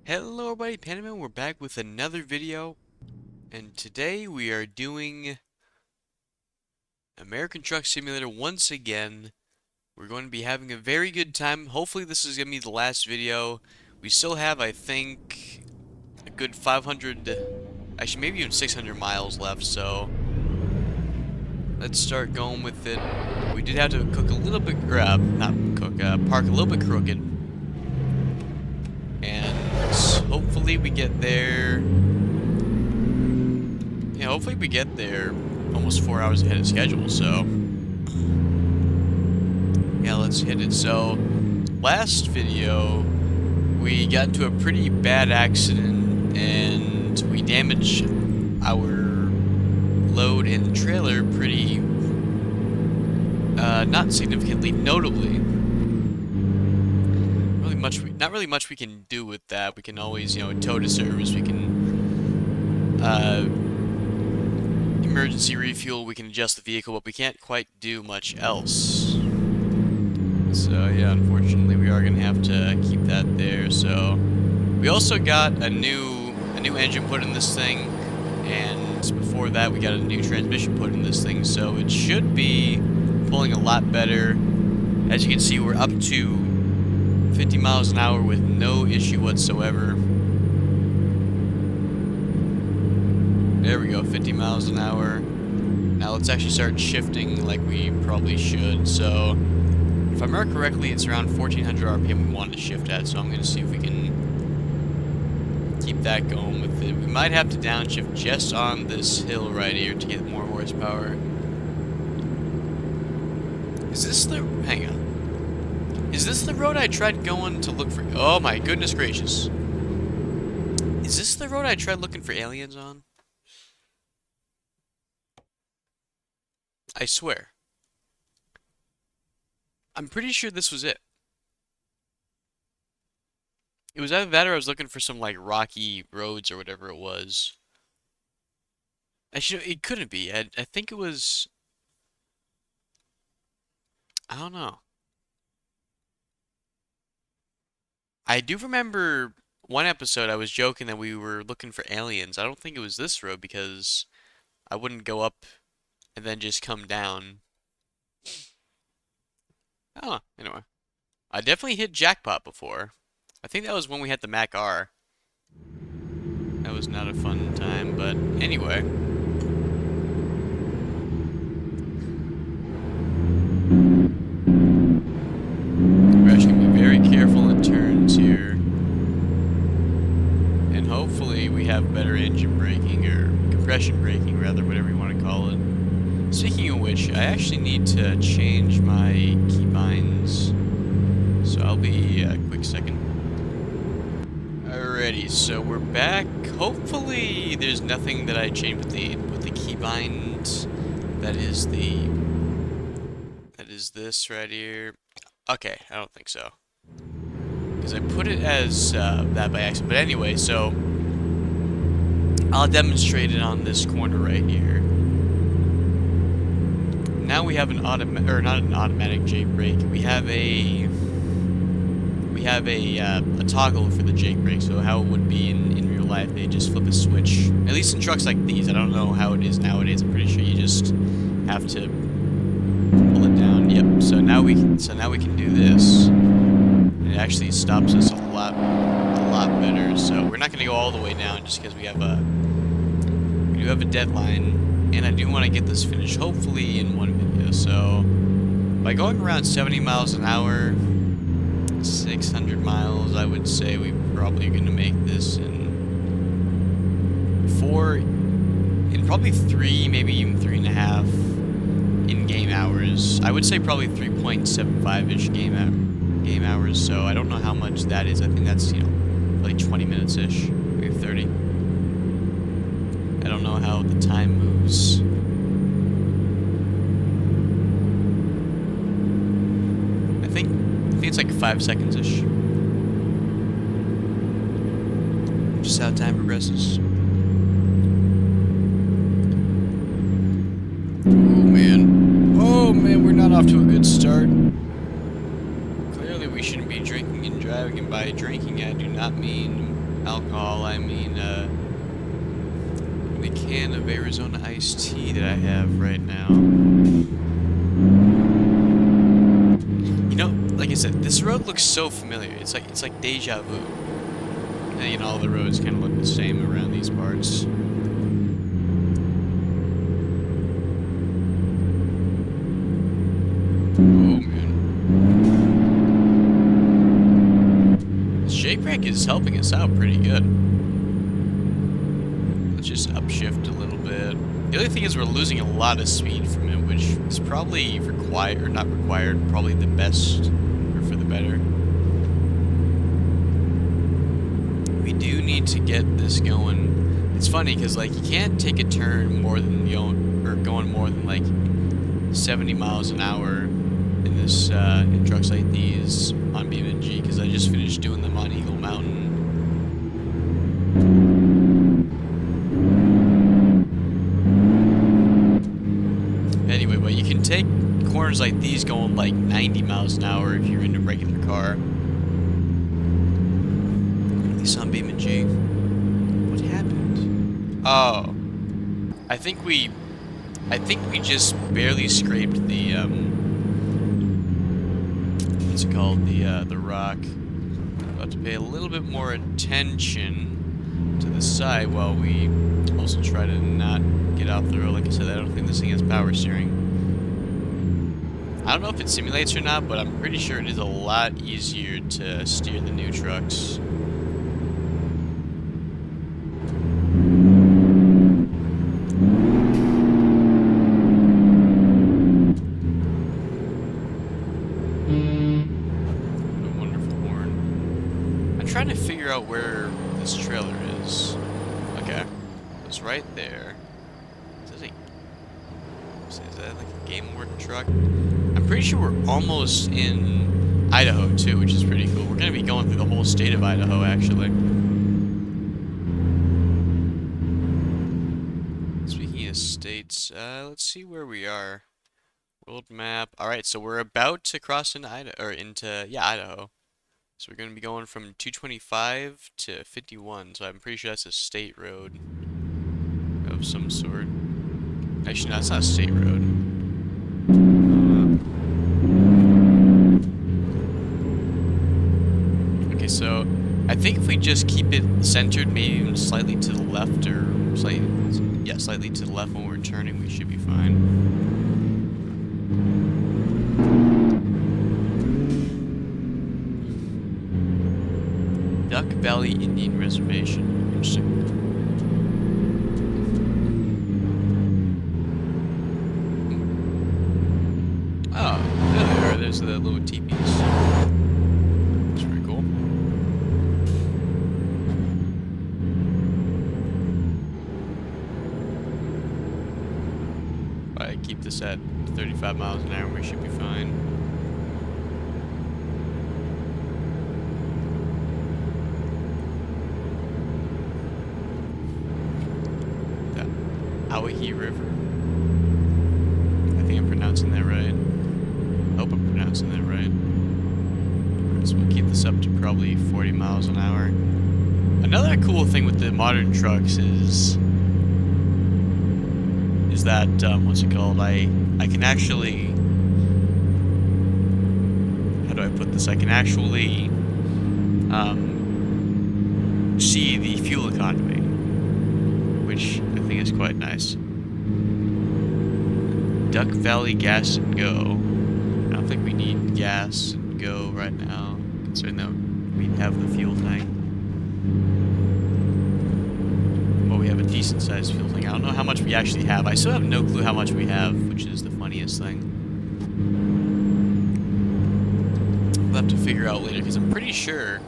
Hello everybody, Panaman, we're back with another video, and today we are doing American Truck Simulator once again. We're going to be having a very good time. Hopefully this is going to be the last video. We still have, I think, a good 500, actually maybe even 600 miles left, so let's start going with it. We did have to cook a little bit, not cook, park a little bit crooked, and hopefully we get there. Yeah, hopefully we get there almost 4 hours ahead of schedule, so yeah, let's hit it. So last video we got into a pretty bad accident and we damaged our load and trailer pretty not significantly, notably. Not really much we can do with that. We can always, tow to service, we can emergency refuel, we can adjust the vehicle, but we can't quite do much else. So yeah, unfortunately we are gonna have to keep that there. So we also got a new engine put in this thing, and before that we got a new transmission put in this thing, so it should be pulling a lot better. As you can see, we're up to 50 miles an hour with no issue whatsoever. There we go, 50 miles an hour. Now let's actually start shifting like we probably should. So, if I remember correctly, it's around 1400 RPM we want to shift at, so I'm going to see if we can keep that going with it. We might have to downshift just on this hill right here to get more horsepower. Is this the... hang on. Is this the road I tried going to look for... oh my goodness gracious. Is this the road I tried looking for aliens on? I swear. I'm pretty sure this was it. It was either that or I was looking for some, like, rocky roads or whatever it was. Actually, it couldn't be. I think it was... I don't know. I do remember one episode I was joking that we were looking for aliens. I don't think it was this road because I wouldn't go up and then just come down. Oh, anyway. I definitely hit jackpot before. I think that was when we had the Mac R. That was not a fun time, but anyway. We're actually going to be very careful in turns here. And hopefully we have better engine braking, or compression braking rather, whatever you want to call it. Speaking of which, I actually need to change my keybinds, so I'll be a quick second. Alrighty, so we're back. Hopefully, there's nothing that I changed with the keybind. That is this right here. Okay, I don't think so, because I put it as that by accident. But anyway, so I'll demonstrate it on this corner right here. Now we have an automatic, or not an automatic Jake brake. We have a toggle for the Jake brake. So how it would be in real life, they just flip a switch. At least in trucks like these. I don't know how it is nowadays. I'm pretty sure you just have to pull it down. Yep. So now we can do this. And it actually stops us a lot better. So we're not going to go all the way down just because we do have a deadline. And I do want to get this finished, hopefully, in one video. So, by going around 70 miles an hour, 600 miles, I would say we're probably going to make this in probably 3, maybe even 3.5 in-game hours. I would say probably 3.75-ish game hours, so I don't know how much that is. I think that's, like 20 minutes-ish, maybe 30. I don't know how the time moves. I think it's like 5 seconds-ish. Just how time progresses. Oh man, we're not off to a good start. Clearly we shouldn't be drinking and driving, and by drinking I do not mean alcohol, I mean, the can of Arizona iced tea that I have right now. You know, like I said, this road looks so familiar. It's like deja vu. And, you know, all the roads kind of look the same around these parts. Oh man, this Jake brake is helping us out pretty good. Let's just upshift a little bit. The other thing is we're losing a lot of speed from it, which is probably required, or not required, probably the best, or for the better. We do need to get this going. It's funny, because, like, you can't take a turn more than going more than, like, 70 miles an hour in this, in trucks like these on BMG, because I just finished doing them on Eagle Mountain. Anyway, but you can take corners like these going like 90 miles an hour if you're in a regular car. At least on BMG. What happened? Oh. I think we just barely scraped the, what's it called? The rock. About to pay a little bit more attention to the side while we also try to not get off the road. Like I said, I don't think this thing has power steering. I don't know if it simulates or not, but I'm pretty sure it is a lot easier to steer the new trucks. Trying to figure out where this trailer is. Okay, it's right there. Is that like a game work truck? I'm pretty sure we're almost in Idaho too, which is pretty cool. We're gonna be going through the whole state of Idaho, actually. Speaking of states, let's see where we are. World map. All right, so we're about to cross into Idaho. So we're going to be going from 225 to 51, so I'm pretty sure that's a state road of some sort. Actually, no, it's not a state road. Okay, so I think if we just keep it centered, maybe even slightly to the left, or slightly to the left when we're turning, we should be fine. Duck Valley Indian Reservation. Interesting. Oh, there they are. There's the little teepees. That's pretty cool. If I keep this at 35 miles an hour, we should be fine. Awahi River. I think I'm pronouncing that right. I hope I'm pronouncing that right. Alright, so we'll keep this up to probably 40 miles an hour. Another cool thing with the modern trucks is that, what's it called? I can actually, how do I put this? I can actually, see the fuel economy, which I think is quite nice. Duck Valley Gas and Go. I don't think we need gas and go right now, considering that we have the fuel tank. Well, we have a decent sized fuel tank. I don't know how much we actually have. I still have no clue how much we have, which is the funniest thing. We'll have to figure out later, because I'm pretty sure,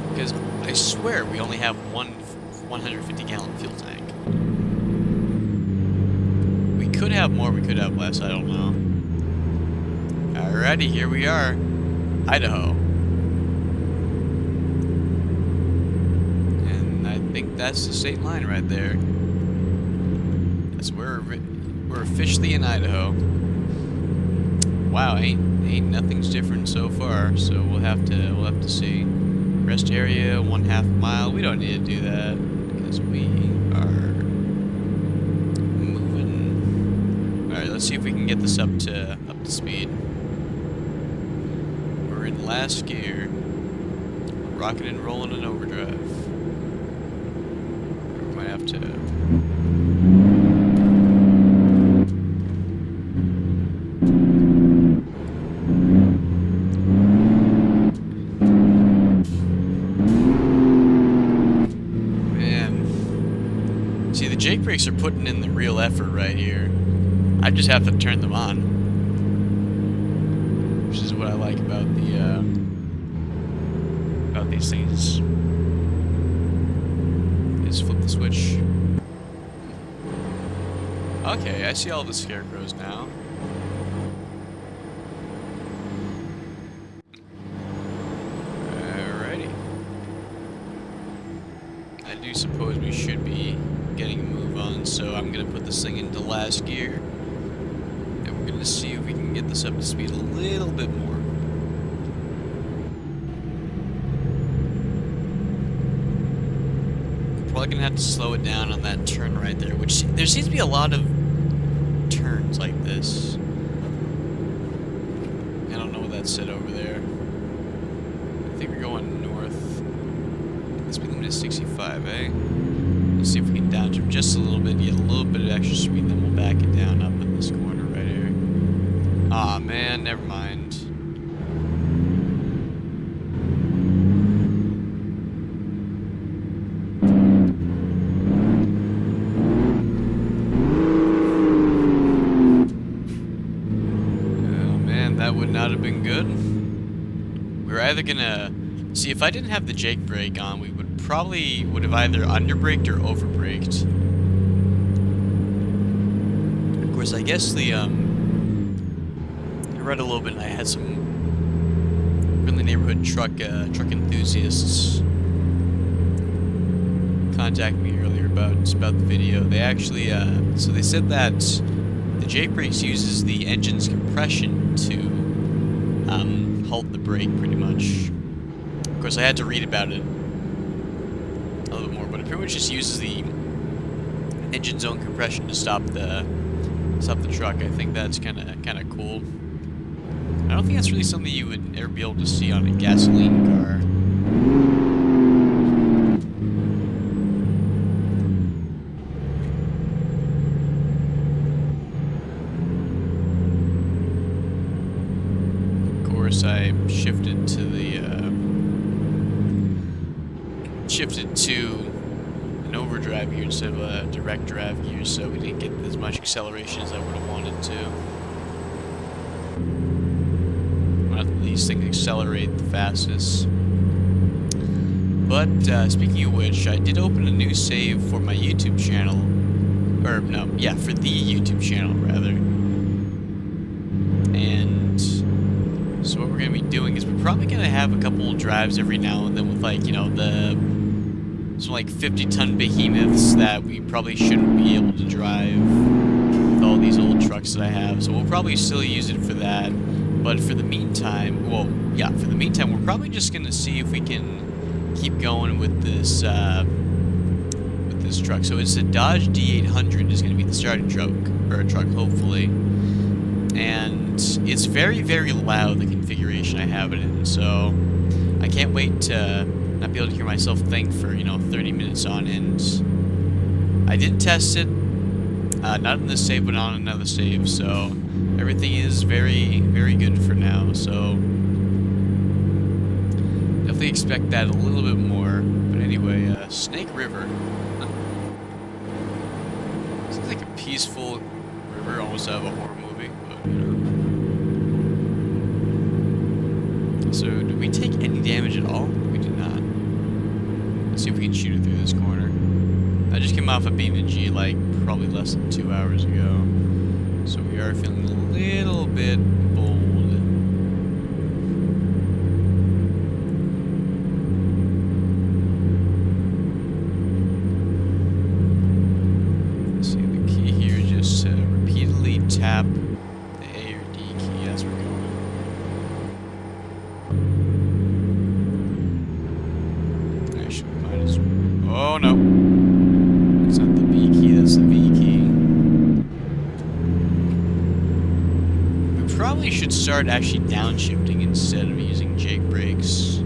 because I swear we only have one 150-gallon fuel tank. We could have more, we could have less, I don't know. Alrighty, here we are. Idaho. And I think that's the state line right there. That's where we're officially in Idaho. Wow, ain't nothing's different so far, so we'll have to see. Rest area, 1/2 mile. We don't need to do that because we are moving. All right, let's see if we can get this up to speed. We're in last gear. We're rocking and rolling in overdrive. We might have to. See, the Jake brakes are putting in the real effort right here. I just have to turn them on, which is what I like about these things. Just flip the switch. Okay, I see all the scarecrows now. Alrighty. I do suppose we should be getting a move on, so I'm gonna put this thing into last gear, and we're gonna see if we can get this up to speed a little bit more. Probably gonna have to slow it down on that turn right there, which there seems to be a lot of turns like this. I don't know what that said over there. I think we're going north. The speed limit is 65, eh? Let's see if we can down turn just a little bit, get a little bit of extra speed, then we'll back it down up in this corner right here. Aw, man, never mind. Oh, man, that would not have been good. We were either gonna... See, if I didn't have the Jake brake on, we would have either underbraked or overbraked. Of course, I guess I read a little bit, and I had some friendly neighborhood truck enthusiasts contact me earlier about the video. They actually so they said that the Jake brakes uses the engine's compression to halt the brake, pretty much. Of course, I had to read about it a little bit more, but it pretty much just uses the engine's own compression to stop the truck. I think that's kind of cool. I don't think that's really something you would ever be able to see on a gasoline car. Of course, I shifted to an overdrive gear instead of a direct drive gear, so we didn't get as much acceleration as I would have wanted to. Not that these things accelerate the fastest. But speaking of which, I did open a new save for my YouTube channel, or no, yeah, for the YouTube channel rather. And so what we're gonna be doing is we're probably gonna have a couple of drives every now and then with, like, you know, some like 50-ton behemoths that we probably shouldn't be able to drive with all these old trucks that I have. So we'll probably still use it for that. But for the meantime, well, yeah, for the meantime, we're probably just gonna see if we can keep going with this truck. So it's a Dodge D800 is gonna be the starting truck, hopefully. And it's very, very loud, the configuration I have it in. So I can't wait to not be able to hear myself think for, 30 minutes on end. I did test it, not in this save, but on another save, so everything is very, very good for now, so definitely expect that a little bit more. But anyway, Snake River. Seems like a peaceful river, almost out of a horror movie, but, So, did we take any damage at all? We did not. Let's see if we can shoot it through this corner. I just came off a BMG like probably less than 2 hours ago, so we are feeling a little bit bold. Let's see, the key here is just to repeatedly tap the A or D key as we're going. Oh no. That's not the B key, that's the V key. We probably should start actually downshifting instead of using Jake brakes.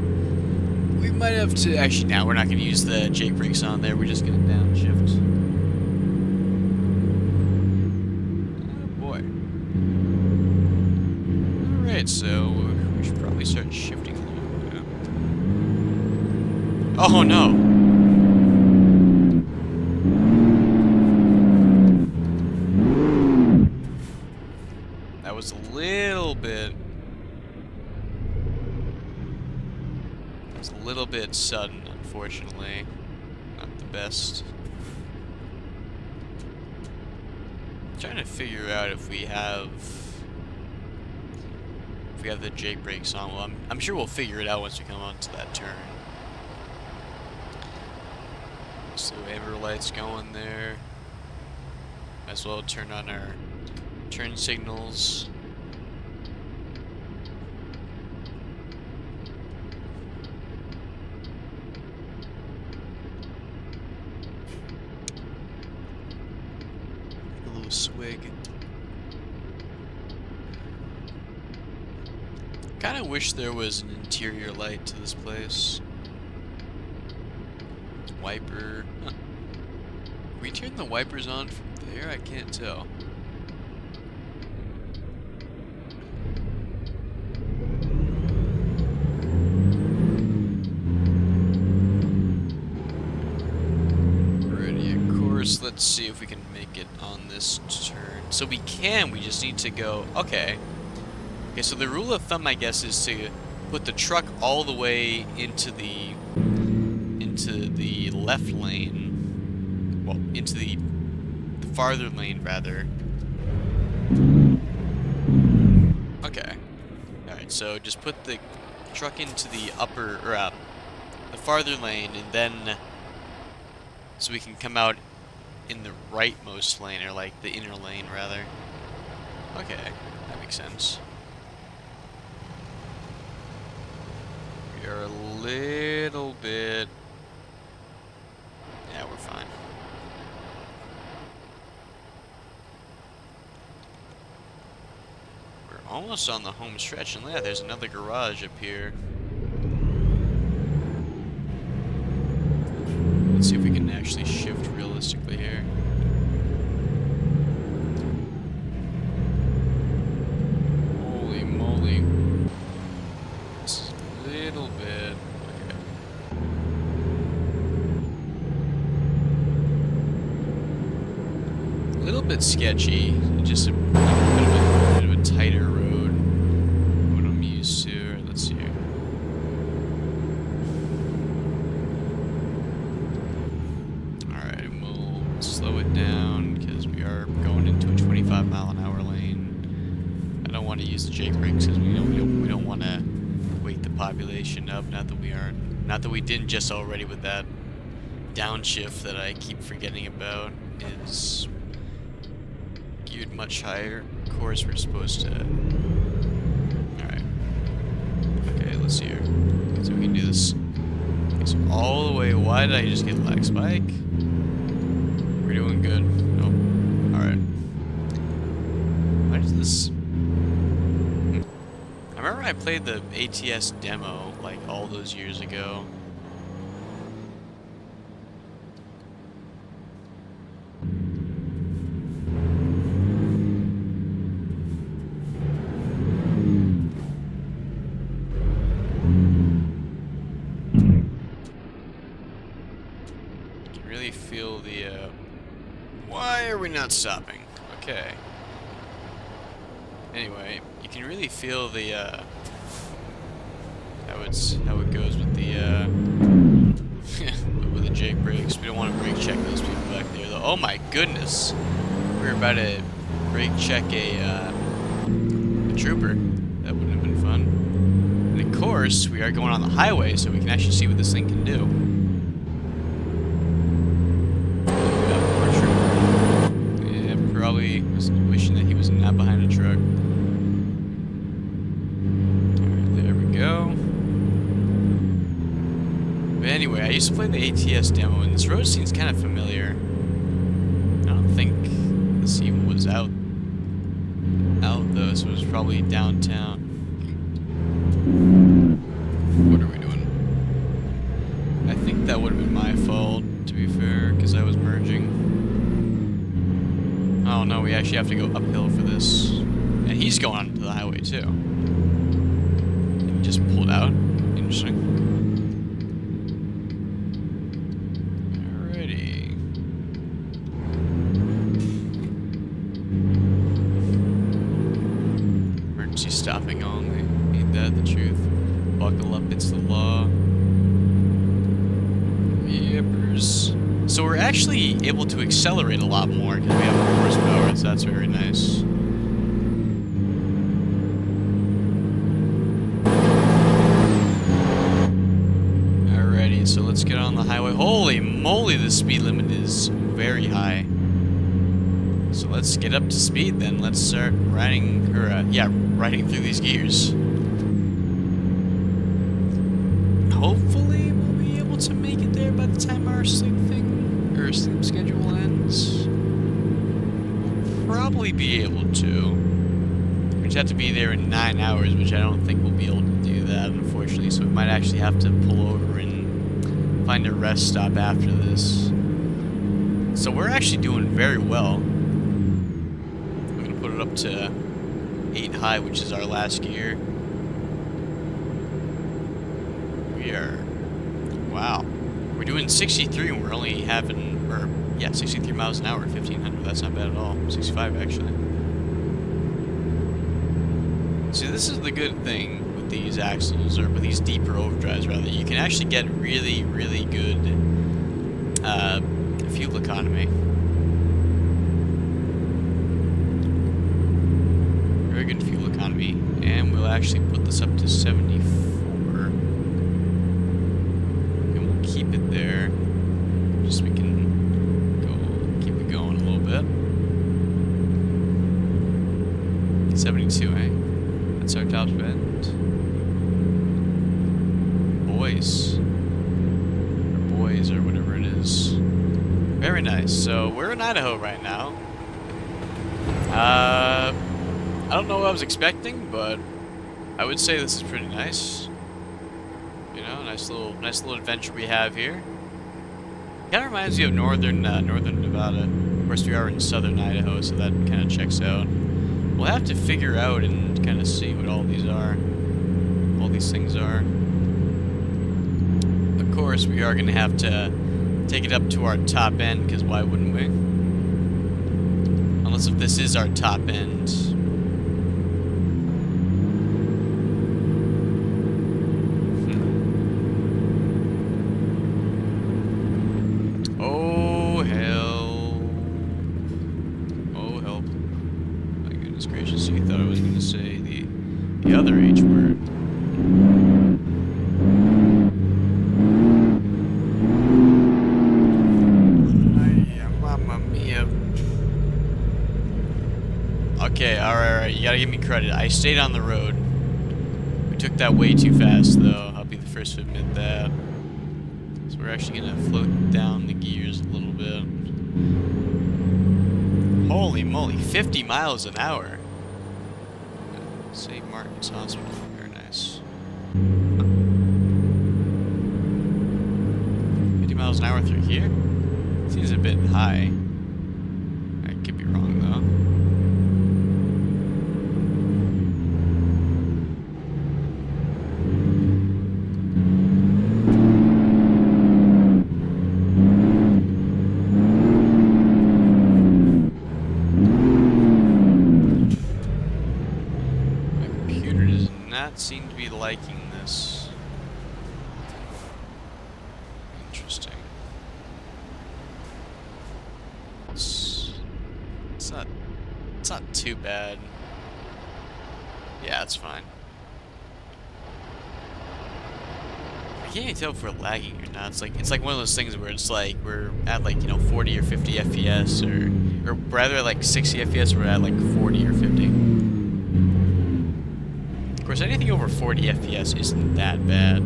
We might have to... Actually, now we're not going to use the Jake brakes on there. We're just going to downshift. Oh boy. Alright, so we should probably start shifting a little bit. Oh no! That was a little bit... It's a little bit sudden, unfortunately. Not the best. I'm trying to figure out if we have the Jake brakes on. Well, I'm sure we'll figure it out once we come onto that turn. So amber lights going there. Might as well turn on our turn signals. A little swig. Kinda wish there was an interior light to this place. Wiper. Huh. We turn the wipers on from there? I can't tell. Alrighty, of course, let's see if we can make it on this turn. So we can, we just need to go... Okay. Okay, so the rule of thumb, I guess, is to put the truck all the way into the left lane. Well, into the farther lane, rather. Okay. Alright, so just put the truck into the upper, or the farther lane, and then so we can come out in the rightmost lane, or like the inner lane, rather. Okay, that makes sense. We are a little bit... Yeah, we're fine. We're almost on the home stretch, and yeah, there's another garage up here. Let's see if we can actually shift realistically here. Holy moly. This is a little bit... Okay. A little bit sketchy. Just a bit of a tighter road. What I'm used to. Let's see here. Slow it down because we are going into a 25-mile-an-hour lane. I don't want to use the Jake brakes because we don't want to wake the population up. Not that we didn't just already with that downshift that I keep forgetting about is geared much higher. Of course, we're supposed to. All right. Okay, let's see here. So we can do this. Okay, so all the way. Why did I just get lag spike? We're doing good. Nope. Alright. Why does this... I remember I played the ATS demo, like, all those years ago. You can really feel the, Why are we not stopping? Okay. Anyway, you can really feel the how it goes with the with the Jake brakes. We don't want to brake check those people back there though. Oh my goodness. We're about to brake check a trooper. That wouldn't have been fun. And of course, we are going on the highway so we can actually see what this thing can do. Probably was wishing that he was not behind a truck. Alright, there we go. But anyway, I used to play the ATS demo, and this road seems kind of familiar. I don't think this even was out though, so it was probably downtown. What are we doing? I think that would have been my fault, to be fair, because I was merging. Oh no, we actually have to go uphill for this. And he's going onto the highway too. He just pulled out. Interesting. Alrighty. Emergency stopping only. Ain't that the truth? Buckle up, it's the law. Yippers. So we're actually able to accelerate a lot more because we have more horsepower, so that's very nice. Alrighty, so let's get on the highway. Holy moly, the speed limit is very high. So let's get up to speed then. Let's start riding, riding through these gears. Hopefully we'll be able to make it there by the time our sleep schedule ends. We'll probably be able to. We just have to be there in 9 hours, which I don't think we'll be able to do that, unfortunately. So we might actually have to pull over and find a rest stop after this. So we're actually doing very well. I'm gonna put it up to 8 high, which is our last gear. We are, wow. We're doing 63 and we're only having, 63 miles an hour at 1500. That's not bad at all. 65 actually. See, this is the good thing with these axles, or with these deeper overdrives rather. You can actually get really, really good fuel economy. Very good fuel economy. And we'll actually put this up to 74. And we'll keep it there. Just so we can keep it going a little bit. 72, eh? That's our top spend. Boys. Or boys, or whatever it is. Very nice. So, we're in Idaho right now. I don't know what I was expecting, but I would say this is pretty nice. You know, nice little adventure we have here. Kind of reminds me of northern Nevada. Of course, we are in southern Idaho, so that kind of checks out. We'll have to figure out and kind of see what all these things are. Of course, we are going to have to take it up to our top end, because why wouldn't we? Unless if this is our top end. Oh, hell. Oh, help. My goodness gracious, you thought I was going to say the other H word. Mamma mia. Okay, alright, you gotta give me credit. I stayed on the road. We took that way too fast, though. I'll be the first to admit that. So we're actually gonna float down the gears a little bit. Holy moly, 50 miles an hour. St. Martin's Hospital, very nice. 50 miles an hour through here? Seems a bit high. I could be wrong though. My computer does not seem to be liking this. Interesting. It's not too bad. Yeah, it's fine. I can't even tell if we're lagging or not. It's like one of those things where it's like we're at 40 or 50 FPS, or rather like 60 FPS. We're at like 40 or 50. Of course, anything over 40 FPS isn't that bad.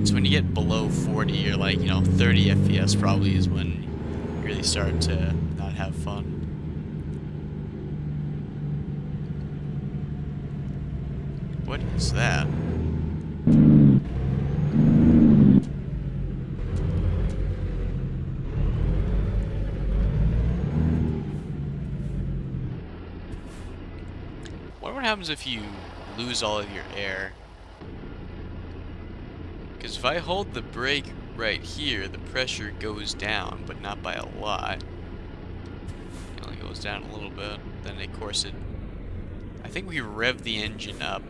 So when you get below 40 or like, 30 FPS probably is when you really start to not have fun. What is that? Wonder what happens if you lose all of your air. Because if I hold the brake right here, the pressure goes down, but not by a lot. It only goes down a little bit. Then, of course, I think we rev the engine up.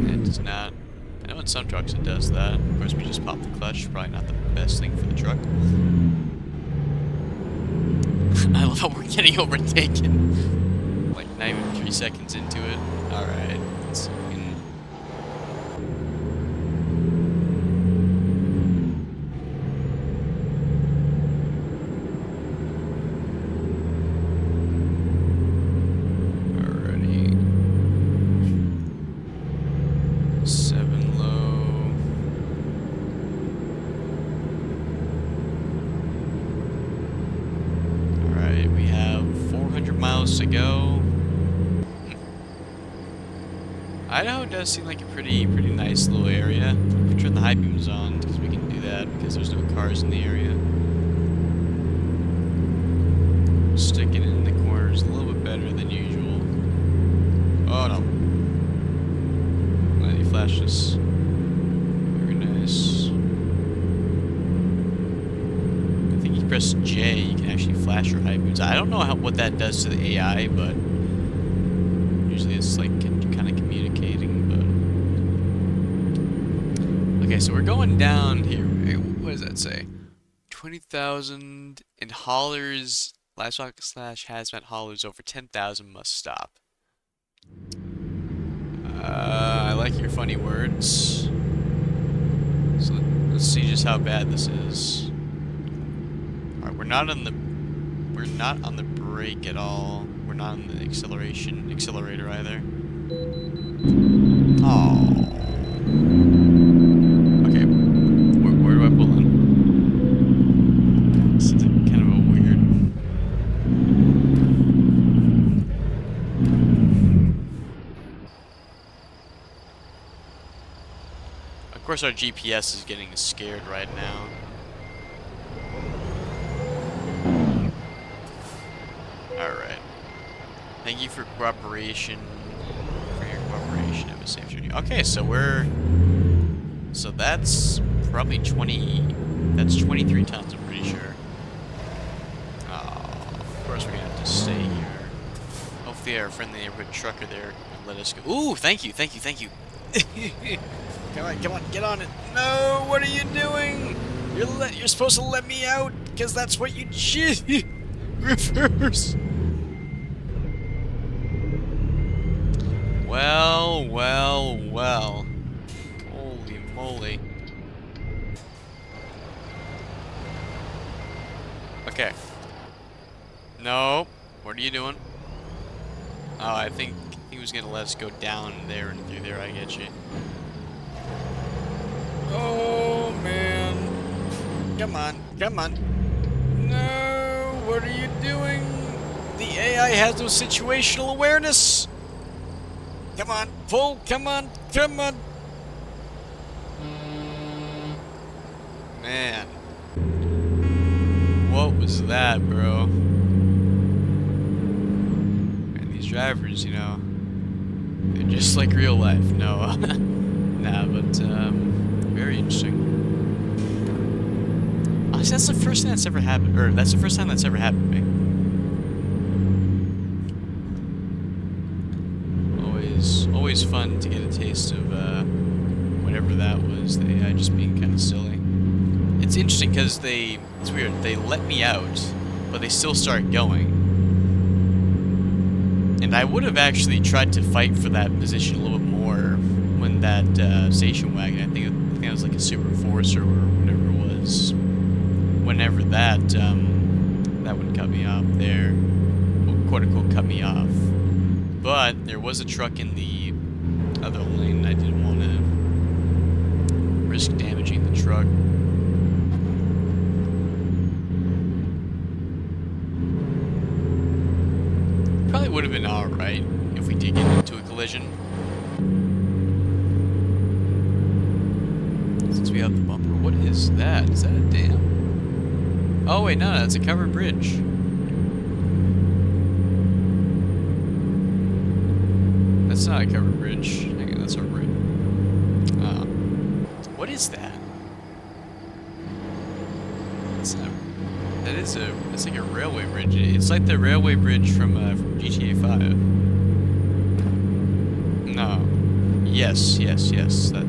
It does not. I know in some trucks it does that. Of course, we just pop the clutch. Probably not the best thing for the truck. I love how we're getting overtaken. Like, not even 3 seconds into it. Alright. Let's see if we can... Alrighty. 7 low. Alright, we have 400 miles to go. Idaho does seem like a pretty nice little area. We turn the high beams on because we can do that because there's no cars in the area. Sticking it in the corners a little bit better than usual. Oh no. Let me flash this. Very nice. I think you press J, you can actually flash your high beams. I don't know what that does to the AI, but usually it's like kind of communicating, but... Okay, so we're going down here. What does that say? 20,000 in haulers, livestock / hazmat haulers over 10,000 must stop. I like your funny words. So let's see just how bad this is. Alright, we're not on the brake at all. We're not on the accelerator either. Oh. Okay. Where do I pull in? This is kind of a weird... Of course our GPS is getting scared right now. Alright. Thank you for cooperation. Have a safe journey. Okay, so so that's probably 23 tons, I'm pretty sure. Oh, of course we're gonna have to stay here. Hopefully our friendly neighborhood trucker there will let us go. Ooh, thank you. Come on, get on it. No, what are you doing? You're supposed to let me out, because that's what you did. Reverse. Well. Holy moly. Okay. No. What are you doing? Oh, I think he was gonna let us go down there and through there. I get you. Oh, man. Come on. No. What are you doing? The AI has no situational awareness. Come on, pull, come on. Man. What was that, bro? Man, these drivers, they're just like real life. No, nah, but, very interesting. Honestly, that's the first thing that's ever happened, or that's the first time that's ever happened to me. Always fun to get a taste of whatever that was. The AI just being kind of silly. It's interesting because it's weird. They let me out, but they still start going. And I would have actually tried to fight for that position a little bit more when that station wagon. I think it was like a Super Forester or whatever it was. Whenever that would cut me off there, well, quote unquote, cut me off. But there was a truck in the other lane I didn't want to risk damaging the truck. Probably would have been alright if we did get into a collision. Since we have the bumper. What is that? Is that a dam? Oh wait, no, it's a covered bridge. That's not a covered bridge. Hang on, that's our bridge. What is that? It's not. That is a. It's like a railway bridge. It's like the railway bridge from GTA 5. No. Yes. That.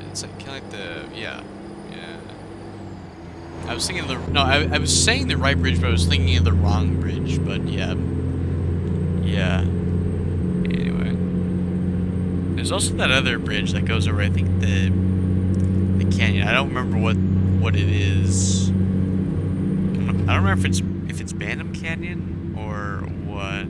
It's like kind of like the. Yeah. I was thinking of the. No, I was saying the right bridge, but I was thinking of the wrong bridge. But yeah. Anyway. There's also that other bridge that goes over, I think, the canyon. I don't remember what it is. I don't remember if it's Bantam Canyon or what.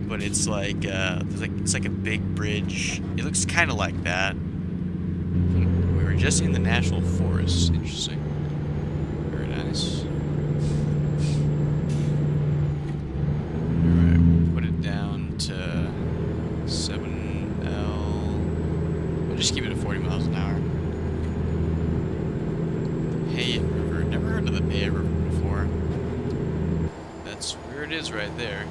But it's like it's like a big bridge. It looks kind of like that. We were just in the national forest. Interesting. Very nice. Alright, put it down to 7L. We'll just keep it at 40 miles an hour. Payette River. Never heard of the Payette River before. That's where it is right there.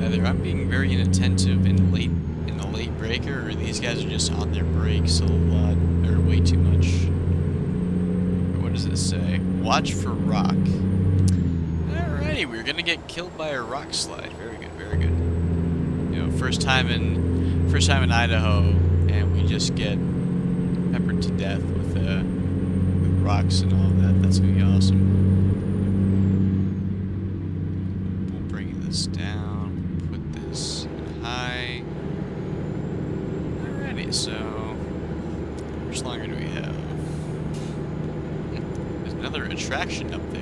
Either I'm being very inattentive in the late breaker, or these guys are just on their brakes a lot, or way too much. What does this say? Watch for rock. Alrighty, we're gonna get killed by a rock slide. Very good, very good. You know, first time in Idaho, and we just get peppered to death with rocks and all that. That's gonna be awesome. We'll bring this down. Put this high. Alrighty, so how much longer do we have? There's another attraction up there.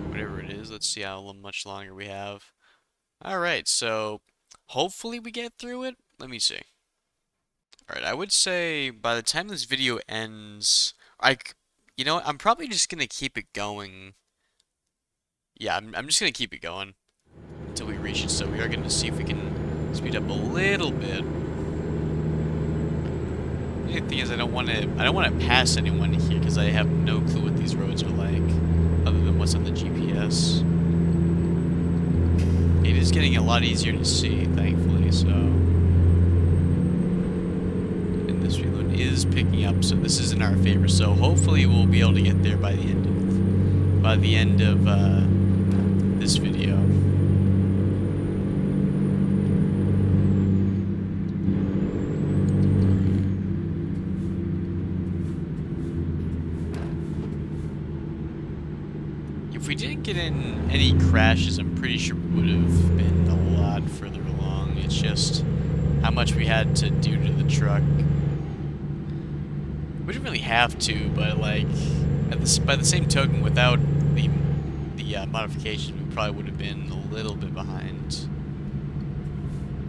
Whatever it is. Let's see how much longer we have. Alright, so hopefully we get through it. Let me see. Alright, I would say by the time this video ends, you know what, I'm probably just gonna keep it going. Yeah, I'm just gonna keep it going until we reach it, so we are gonna see if we can speed up a little bit. The thing is, I don't wanna pass anyone here, because I have no clue what these roads are like, other than what's on the GPS. It is getting a lot easier to see, thankfully, so. And this reload is picking up, so this is in our favor. So hopefully we'll be able to get there by the end of this video. If we didn't get in any crashes, I'm pretty sure we would have been a lot further along. It's just how much we had to do to the truck. We didn't really have to, but like, by the same token, without the modifications, we probably would have been a little bit behind.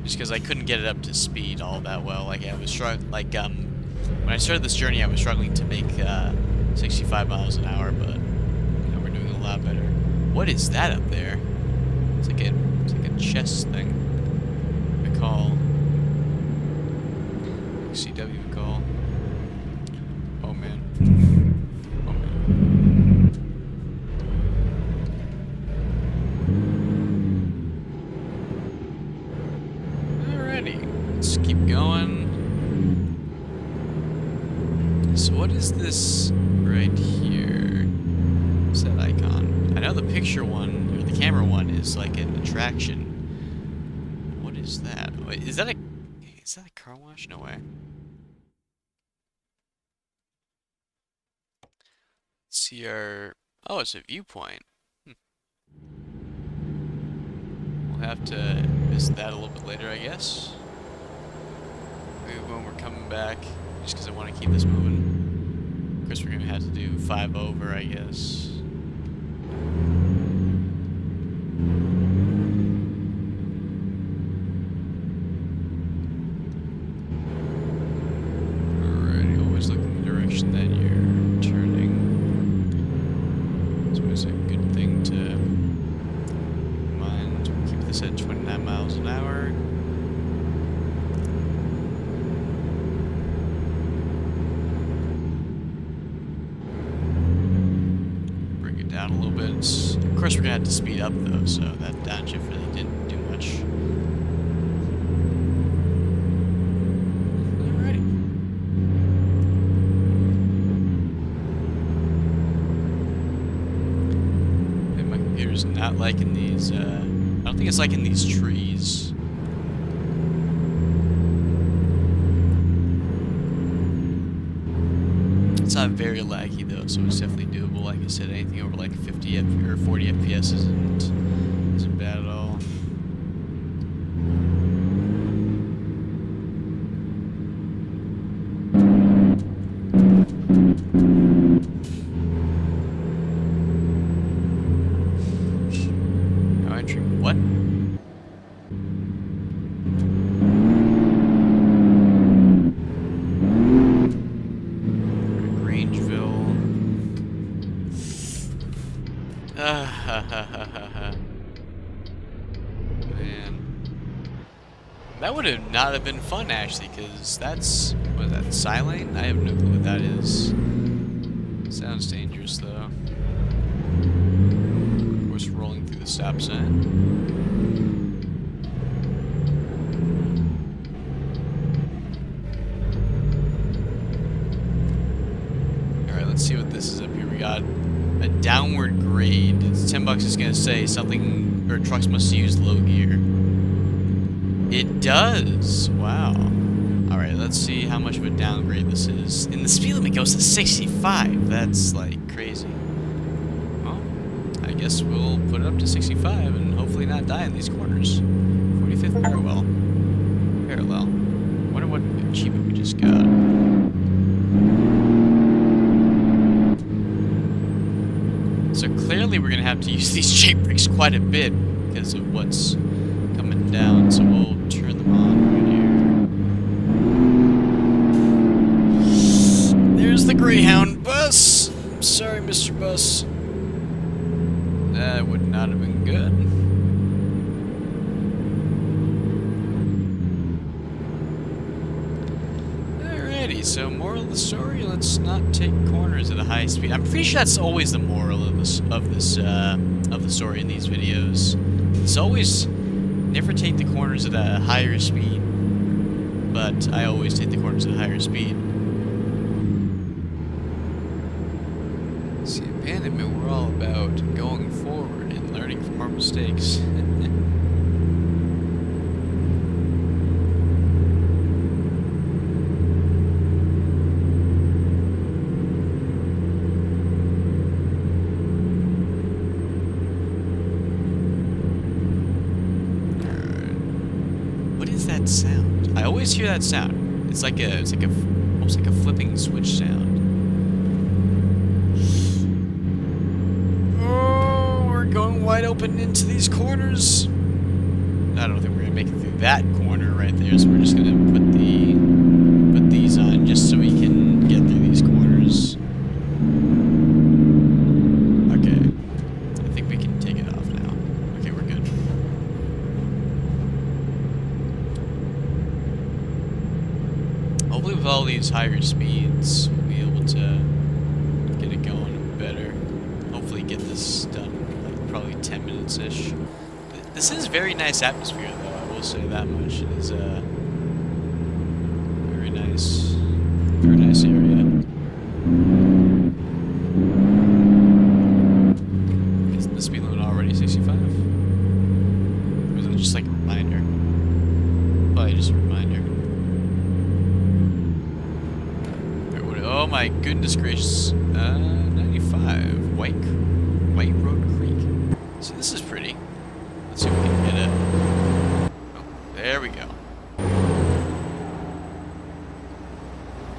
Just because I couldn't get it up to speed all that well. Like I was struggling. Like when I started this journey, I was struggling to make 65 miles an hour, but we're doing a lot better. What is that up there? It's like a chest thing. We call CW call. Oh man. Oh man. Alrighty, let's keep going. So what is this right here? What's that icon? I know the picture one, or the camera one, is like an attraction. What is that? Wait, is that a car wash? No way. Let's see our... Oh, it's a viewpoint. Well, have to visit that a little bit later, I guess. Maybe when we're coming back, just because I want to keep this moving. Of course, we're going to have to do 5 over, I guess. Alrighty, always look in the direction that you're turning. It's always a good thing to mind. Keep this at 29 miles an hour. Down a little bit. Of course, we're gonna have to speed up though, so that downshift really didn't do much. Alrighty. And my computer's not liking these. I don't think it's liking these trees. It's not very laggy though, so it's definitely doable. Like I said, anything over like 50 or 40 FPS isn't bad at all. Now entering what? Man, that would have not have been fun actually, because that's what is that, silane? I have no clue what that is. Sounds dangerous though. Of course, rolling through the stop sign. All right, let's see what this is up here. We got a downward grade. It's $10 is gonna say something, or trucks must use low gear. It does. Wow. All right, let's see how much of a downgrade this is. And the speed limit goes to 65. That's like crazy. Well, I guess we'll put it up to 65 and hopefully not die in these corners. 45th parallel. Wonder what achievement we just got. So clearly we're going to have to use these J brakes quite a bit because of what's coming down. So we'll turn them on right here. There's the Greyhound bus. I'm sorry, Mr. Bus. That would not have been good. Alrighty, so moral of the story, let's not take corners at a high speed. I'm pretty sure that's always the moral of the story in these videos. It's always never take the corners at a higher speed, but I always take the corners at a higher speed. See, abandonment, we're all about going forward and learning from our mistakes. That sound. I always hear that sound. It's like almost like a flipping switch sound. Oh, we're going wide open into these corners. I don't think we're gonna make it through that corner right there, so we're just gonna put these on just so we can get through these corners. Okay. I think we can take it off now. Okay, we're good. Hopefully with all these higher speeds, we'll be able to get it going better. Hopefully get this done in like probably 10 minutes-ish. This is very nice atmosphere though, I will say that much. It is a very nice area. Isn't the speed limit already 65? Or is it just like a reminder? Probably just a reminder. Oh my goodness gracious. 95. White Road Creek. See, this is pretty. Let's see if we can get it. There we go.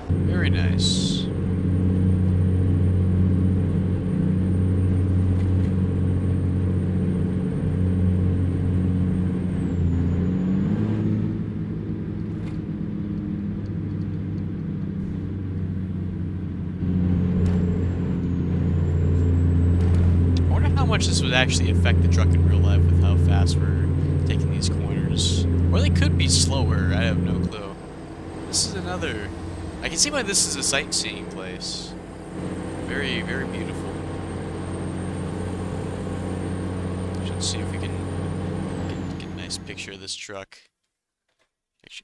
Very nice. I wonder how much this would actually affect the truck in real life with how fast we're taking these corners. Or they could be slower, I have no clue. This is another... I can see why this is a sightseeing place. Very, very beautiful. Let's see if we can get a nice picture of this truck.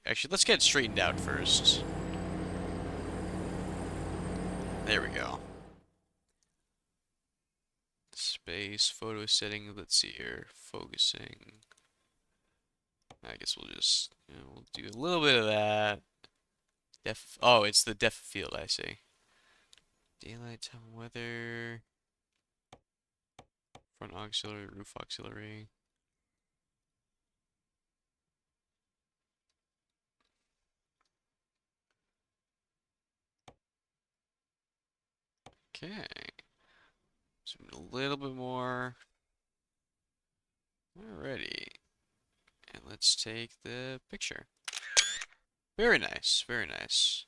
Actually, let's get it straightened out first. There we go. Space, photo setting, let's see here. Focusing. I guess we'll just, we'll do a little bit of that. Oh, it's the depth of field, I see. Daylight, time, weather. Front auxiliary, roof auxiliary. Okay. Zoom in a little bit more. Alrighty. And let's take the picture. Very nice, very nice.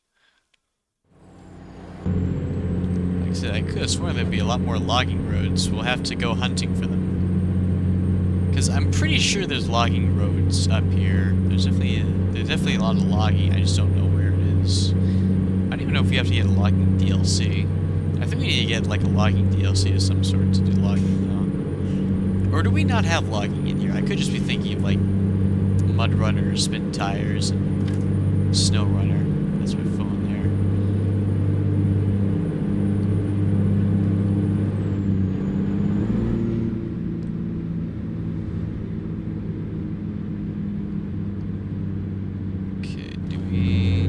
Like I said, I could have sworn there'd be a lot more logging roads. We'll have to go hunting for them. Because I'm pretty sure there's logging roads up here. There's definitely a lot of logging. I just don't know where it is. I don't even know if we have to get a logging DLC. I think we need to get like a logging DLC of some sort to do logging though. Or do we not have logging in here? I could just be thinking of like mud runners, spin tires, and snow runner. That's my phone there. Okay, do we...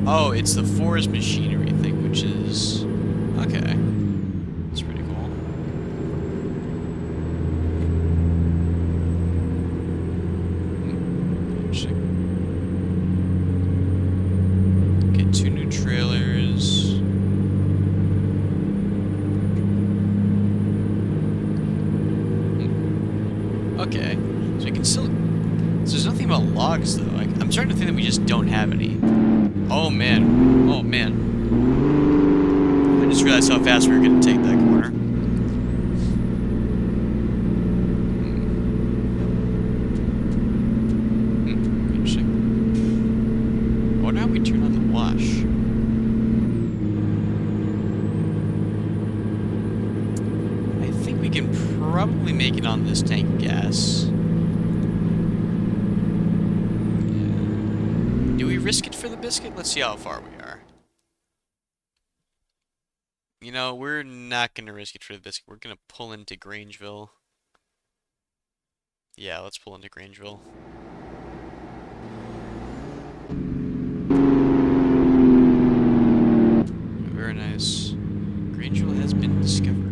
Oh, it's the forest machinery thing, which is okay. That's pretty cool. Interesting. Okay, 2 new trailers. Okay, so we can still. So there's nothing about logs though. I'm starting to think that we just don't have any. Oh man. Oh man. I just realized how fast we were going to take that corner. Interesting. I wonder how we turn on the wash. I think we can probably make it on this tank of gas. Risk it for the biscuit? Let's see how far we are. You know, we're not going to risk it for the biscuit. We're going to pull into Grangeville. Yeah, let's pull into Grangeville. Very nice. Grangeville has been discovered.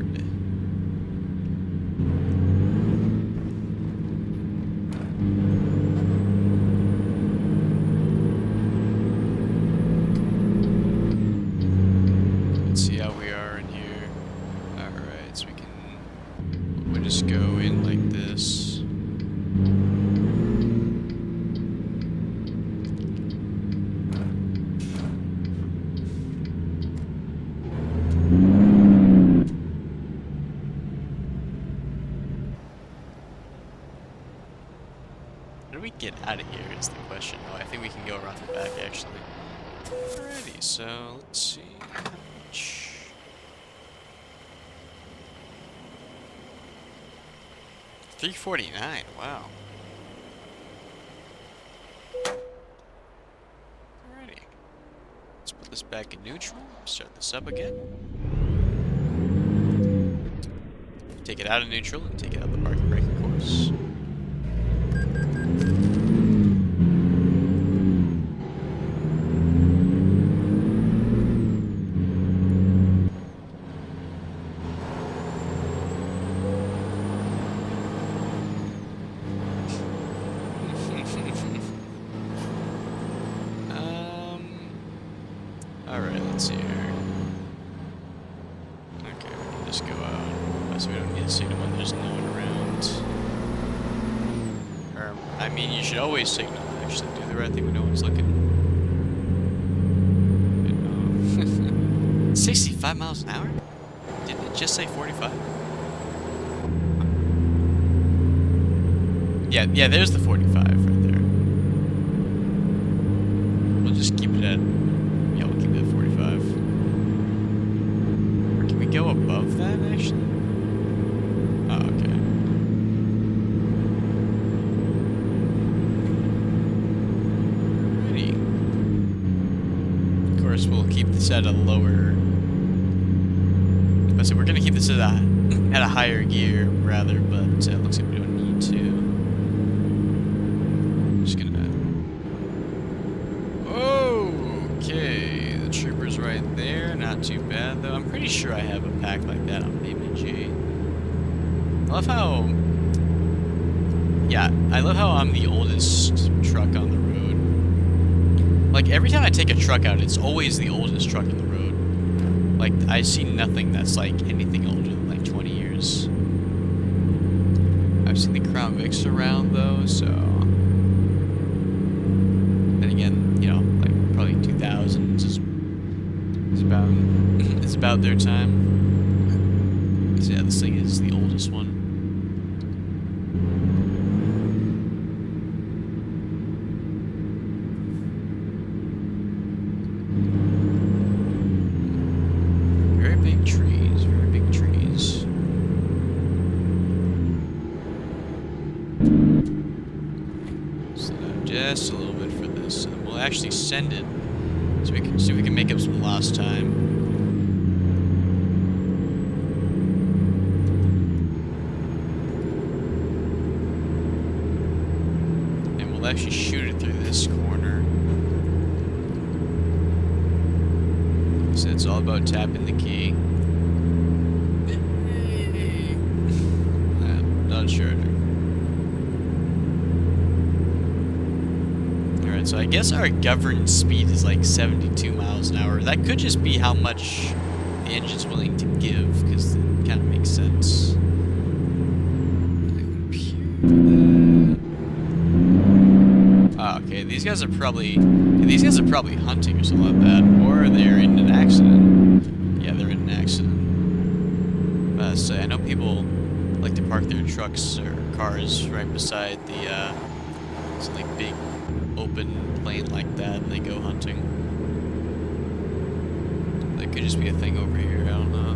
Just go in like this. How do we get out of here is the question. Oh, I think we can go around the back actually. Alrighty, so let's see how much. 349, wow. Alrighty. Let's put this back in neutral, start this up again. Take it out of neutral and take it out of the parking braking course. Let's see here. Okay, we can just go out. So we don't need a signal when there's no one around. Or, I mean, you should always signal. Actually, do the right thing when no one's looking. 65 miles an hour? Didn't it just say 45? Yeah, there's the 45 right there. We'll just keep it at... Yeah, we'll keep it at 45. Or can we go above that, actually? Oh, okay. Alrighty. Of course, we'll keep this at a lower... So we're gonna keep this at a higher gear, rather, but it looks like we don't need to. Just gonna... Okay, the trooper's right there. Not too bad, though. I'm pretty sure I have a pack like that on BMG. I love how... Yeah, I love how I'm the oldest truck on the road. Like, every time I take a truck out, it's always the oldest truck on the road. Like, I see nothing that's, like, anything older than, like, 20 years. I've seen the Crown Vics around, though, so... Then again, you know, like, probably 2000s is about... it's about their time. So, yeah, this thing is the oldest one. Just a little bit for this, and we'll actually send it so we can see if we can make up some lost time. And we'll actually shoot it through this corner. So it's all about tapping the key. Not sure. So I guess our governed speed is like 72 miles an hour. That could just be how much the engine's willing to give, because it kind of makes sense. Oh, okay, these guys are probably hunting or something like that, or they're in an accident. Yeah, they're in an accident. So I know people like to park their trucks or cars right beside the some like big open plain like that, and they go hunting. That could just be a thing over here, I don't know.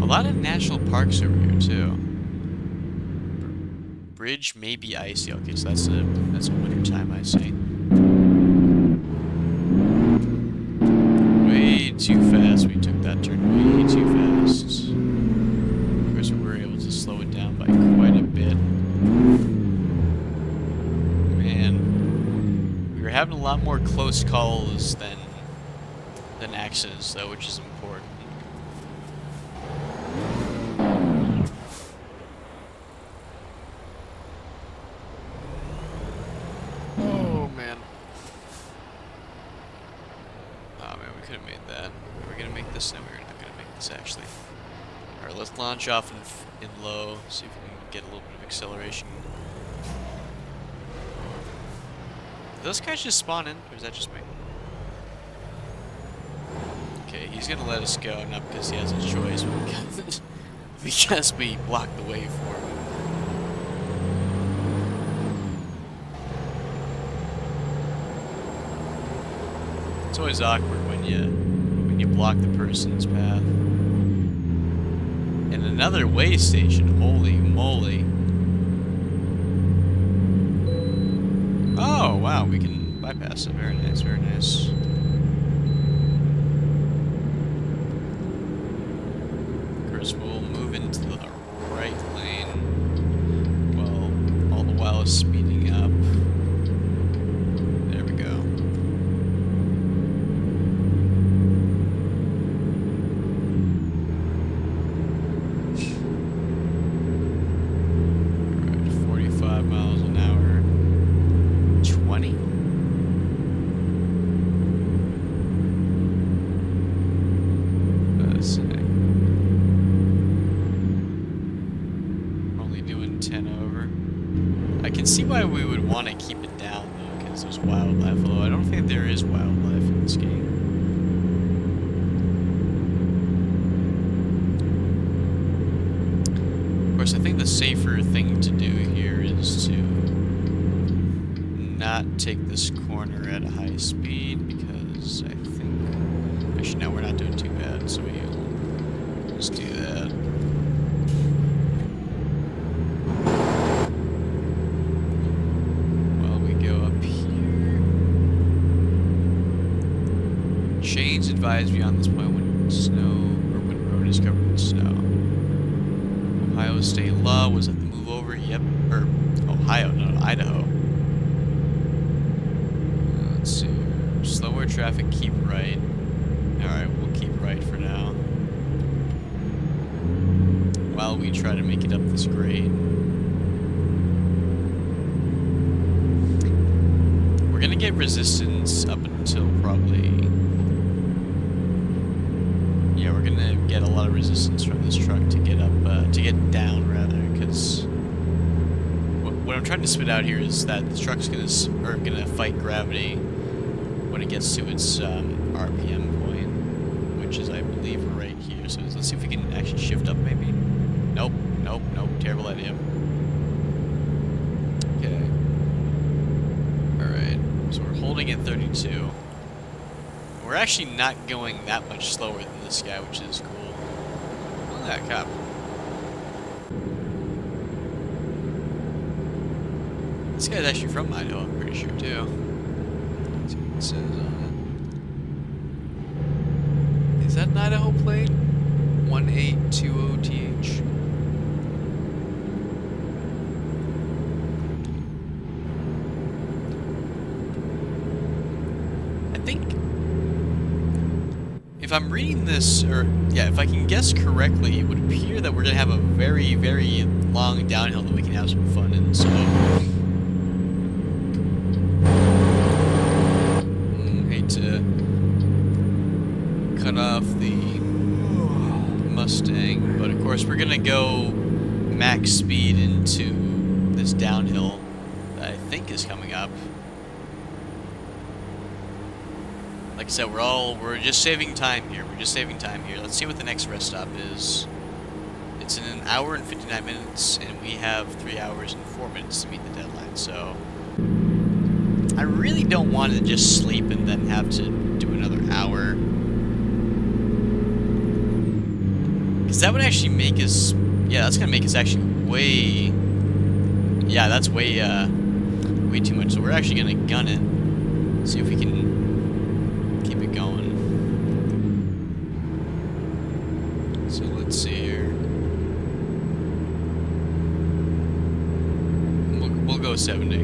A lot of national parks over here too. Bridge may be icy. Okay, so that's a winter time, I see. Way too fast. We took that turn way too fast. Of course, we were able to slow it down by quite a bit. Man, we were having a lot more close calls than accidents, though, which is important. Actually. Alright, let's launch off in low, see if we can get a little bit of acceleration. Did those guys just spawn in, or is that just me? Okay, he's gonna let us go, not because he has a choice, but because we blocked the way for him. It's always awkward when you block the person's path. And another way station, holy moly. Oh, wow, we can bypass it. Very nice, very nice. Of course, we'll move into the right lane. Well, all the while speeding up. There we go. can see why we would want to keep it down, though, because there's wildlife, although I don't think there is wildlife in this game. Of course, I think the safer thing to do here is to not take this corner at a high speed, because I think... Actually, no, we're not doing too bad, so we'll just do that. While we go up here... Shades advised beyond this point when snow, or when road is covered in snow. Ohio state law was at the move over, yep, or Ohio, no, Idaho. Let's see, slower traffic, keep right. Alright, we'll keep right for now. While we try to make it up this grade. We're gonna get resistance up until probably... Yeah, we're gonna get a lot of resistance from this truck to get up, to get down rather, because what I'm trying to spit out here is that the truck's gonna fight gravity when it gets to its RPM point, which is, I believe, right here. So let's see if we can actually shift up, maybe. Nope, nope, nope. Terrible idea. Okay. All right. So we're holding at 32. We're actually not going that much slower than this guy, which is cool. Look at that cop. This guy's actually from Idaho, I'm pretty sure, too. Let's see what it says on it. Is that an Idaho plate? 1820TH. I think... If I'm reading this, or yeah, if I can guess correctly, it would appear that we're gonna have a very, very long downhill that we can have some fun in. So, hate to cut off the Mustang, but of course we're gonna go max speed into this downhill that I think is coming up. Like I said, we're just saving time here. We're just saving time here. Let's see what the next rest stop is. It's in 1 hour and 59 minutes, and we have 3 hours and 4 minutes to meet the deadline, so... I really don't want to just sleep and then have to do another hour. Because that would actually make us... Yeah, that's going to make us actually way... Yeah, that's way, way too much. So we're actually going to gun it. See if we can... keep it going. So let's see here. We'll go 70.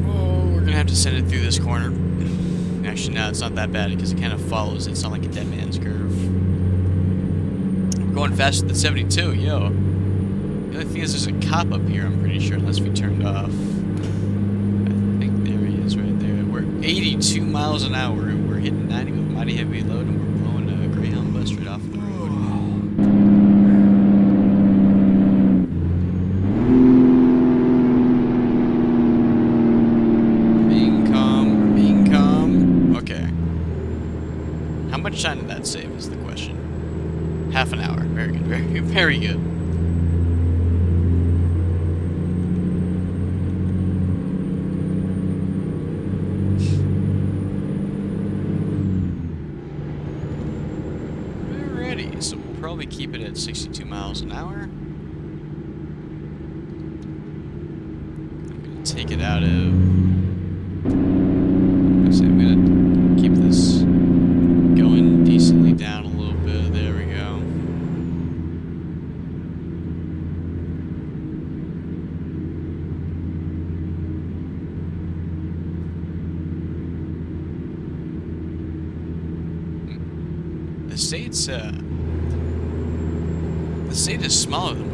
Oh, we're gonna have to send it through this corner. Actually, no, it's not that bad because it kind of follows it. It's not like a dead man's curve. We're going faster than 72, yo. The only thing is there's a cop up here, I'm pretty sure, unless we turned off. I think there he is right there. We're 82 miles an hour. We're hitting 90 with mighty heavy load, and we're blowing a Greyhound bus right off the road. Being calm, being calm. Okay. How much time did that save is the question. Half an hour. Very good, very good, very good. So we'll probably keep it at 62 miles an hour. I'm going to take it out of... I'm going to keep this going decently down a little bit. There we go. The state is smaller than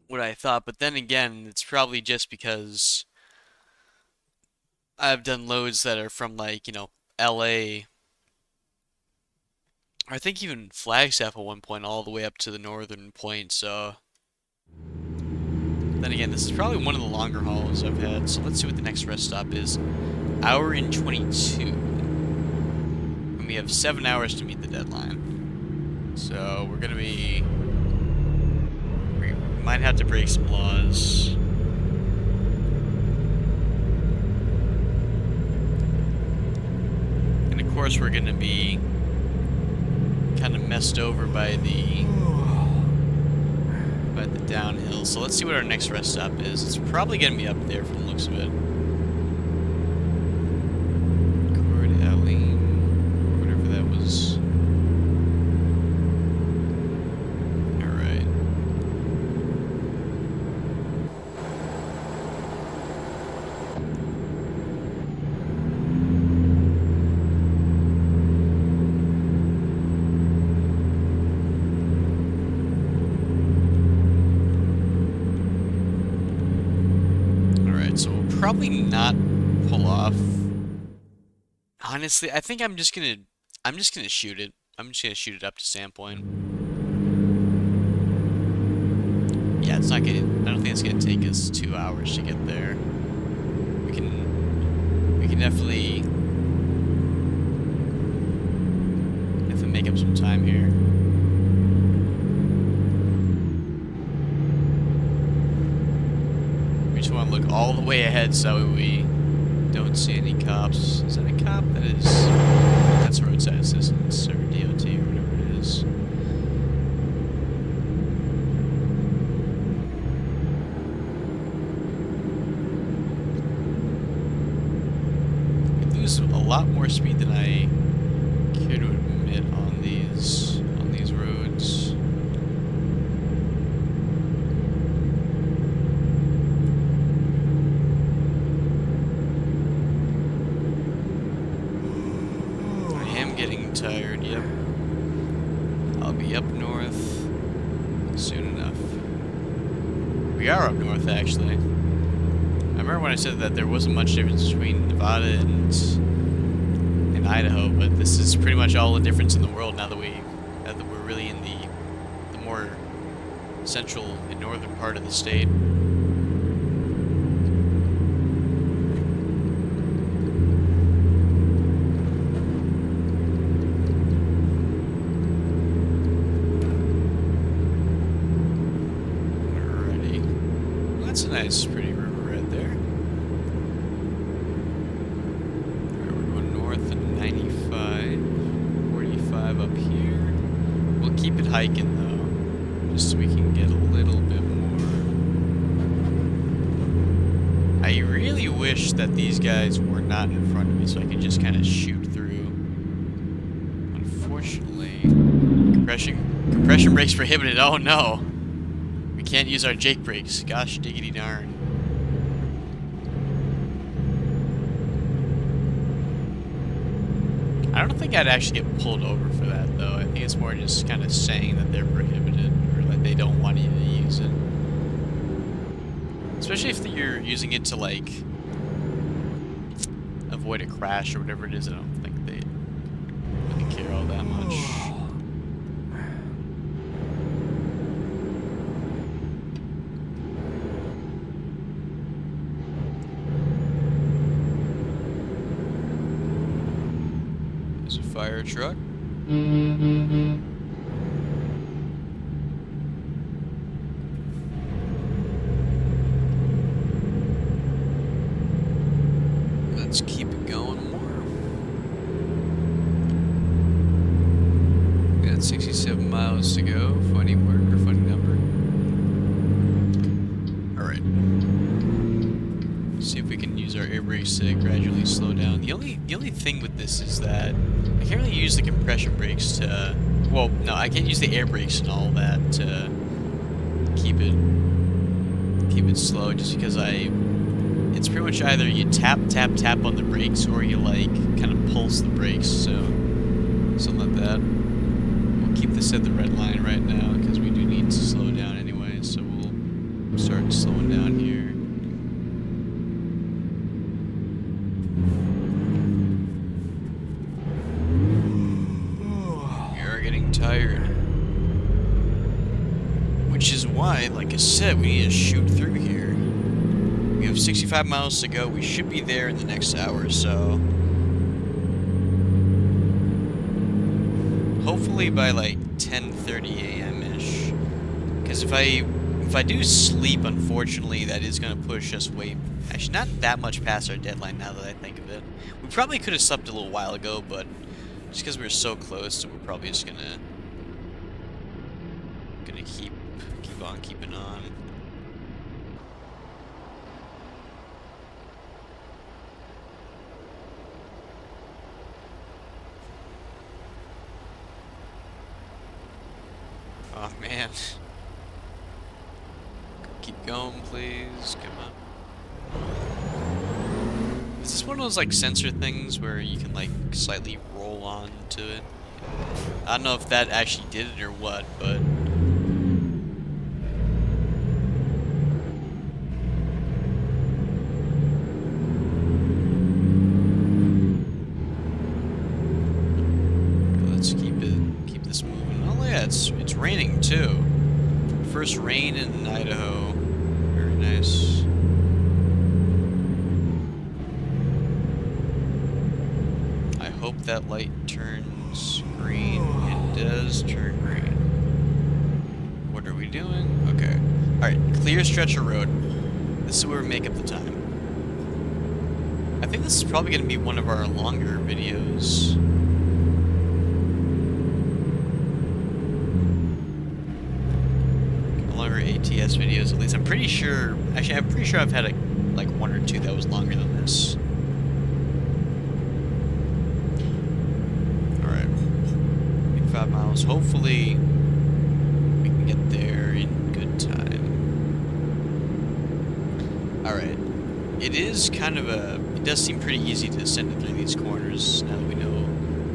what I thought, but then again, it's probably just because I've done loads that are from, like, you know, LA I think even Flagstaff at one point all the way up to the northern point, so then again, this is probably one of the longer hauls I've had, so let's see what the next rest stop is. Hour and 22. And we have 7 hours to meet the deadline. So we're gonna be... We might have to break some laws. And of course we're gonna be kind of messed over by the downhill. So let's see what our next rest stop is. It's probably gonna be up there from the looks of it. Coeur d'Alene, whatever that was. Alright. So we'll probably not pull off. Honestly, I think I'm just gonna shoot it. I'm just gonna shoot it up to Sandpoint. Yeah, it's not gonna. I don't think it's gonna take us 2 hours to get there. We can definitely make up some time here. We just want to look all the way ahead so we don't see any cops. Is that a cop? That is... That's roadside assistance, or DOT, or whatever it is. We lose a lot more speed than I care to admit on these roads. Tired, yep. I'll be up north soon enough. We are up north, actually. I remember when I said that there wasn't much difference between Nevada and Idaho, but this is pretty much all the difference in the world now that we're really in the more central and northern part of the state. That's a nice, pretty river right there. Alright, we're going north and 95, 45 up here. We'll keep it hiking though, just so we can get a little bit more. I really wish that these guys were not in front of me so I could just kind of shoot through. Unfortunately, compression brakes prohibited. Oh no! We can't use our Jake brakes. Gosh diggity darn. I don't think I'd actually get pulled over for that, though. I think it's more just kind of saying that they're prohibited, or like they don't want you to use it. Especially if you're using it to, like, avoid a crash or whatever it is. I don't think they really care all that much. Fire truck. Let's keep it going more. We got 67 miles to go. Funny word or funny number. Alright. See if we can use our air brakes to gradually slow down. The only thing with this is that I can't really use the compression brakes to... Well, no, I can't use the air brakes and all that to keep it slow, just because it's pretty much either you tap on the brakes or you, like, kind of pulse the brakes, so something like that. We'll keep this at the red line right now, because we do need to slow down anyway, so we'll start slowing down here. Which is why, like I said, we need to shoot through here. We have 65 miles to go. We should be there in the next hour or so. Hopefully by like 10:30 a.m.-ish. Because if I do sleep, unfortunately, that is going to push us way... Actually, not that much past our deadline now that I think of it. We probably could have slept a little while ago, but just because we were so close, so we're probably just gonna keep on keeping on. Oh man. Keep going, please. Come on. Is this one of those like sensor things where you can like slightly roll on to it? I don't know if that actually did it or what, but let's keep this moving. Oh yeah, it's raining too. First rain in Idaho. Very nice. I hope that light turns green. It does turn green. What are we doing? Okay. Alright, clear stretch of road. This is where we make up the time. I think this is probably going to be one of our longer videos. Longer ATS videos, at least. I'm pretty sure... Actually, I'm pretty sure I've had like one or two that was longer than this. 5 miles. Hopefully, we can get there in good time. Alright. It is kind of it does seem pretty easy to send it through these corners now that we know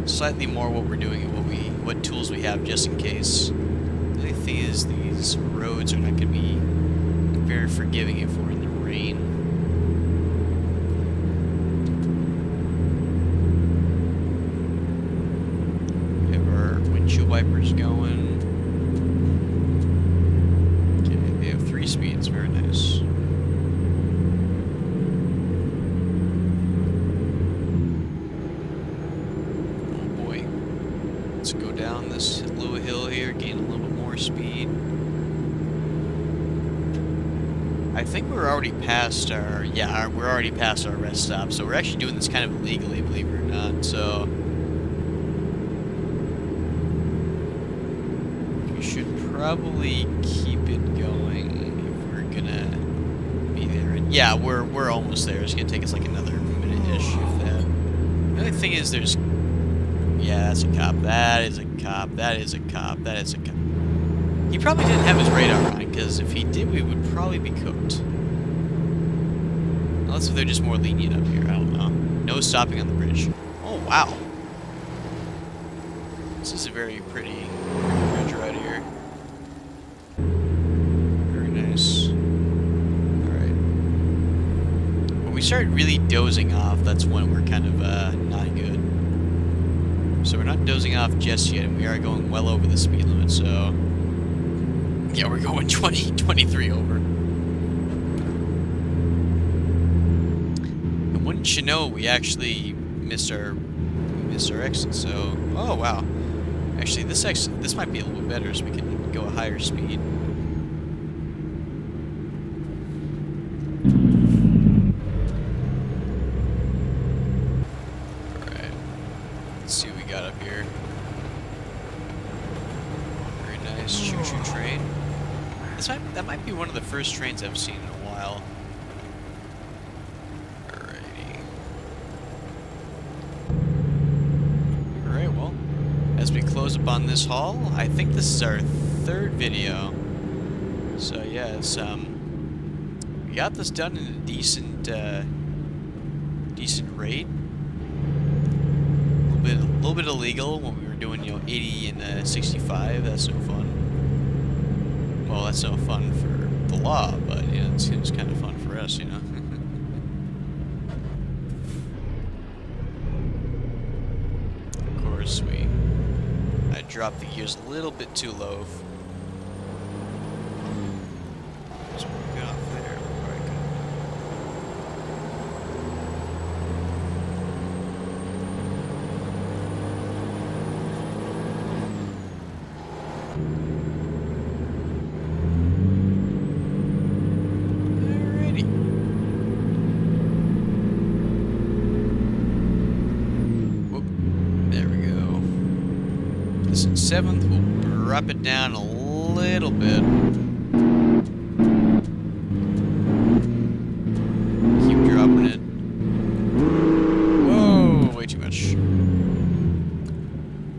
slightly more what we're doing and what tools we have just in case. The only thing is these roads are not going to be very forgiving if we're in the rain. Windshield wipers going. Okay, they have 3 speeds, very nice. Oh boy. Let's go down this little hill here, gain a little bit more speed. I think we're already past our, we're already past our rest stop, so we're actually doing this kind of illegally, believe it or not, so... Probably keep it going if we're gonna be there. And yeah, we're almost there. It's gonna take us like another minute-ish, if that. The only thing is there's... Yeah, that's a cop. That is a cop. That is a cop. That is a cop. He probably didn't have his radar on, because if he did, we would probably be cooked. Unless they're just more lenient up here. I don't know. No stopping on the bridge. Oh, wow. This is a very pretty bridge right here. Alright. When we start really dozing off, that's when we're kind of not good. So we're not dozing off just yet, and we are going well over the speed limit, so... Yeah, we're going 23 over. And wouldn't you know, we actually missed our exit, so... Oh, wow. Actually, this might be a little bit better, so we can go a higher speed. Up here. Very nice choo-choo train. That might be one of the first trains I've seen in a while. Alrighty. Alright, well, as we close up on this haul, I think this is our 3rd video. So yeah, it's we got this done in a decent rate. A little bit illegal when we were doing, 80 and 65. That's no fun. Well, that's no fun for the law, but it seems kind of fun for us, Of course, I dropped the gears a little bit too low. 7th, we'll drop it down a little bit. Keep dropping it. Whoa, way too much.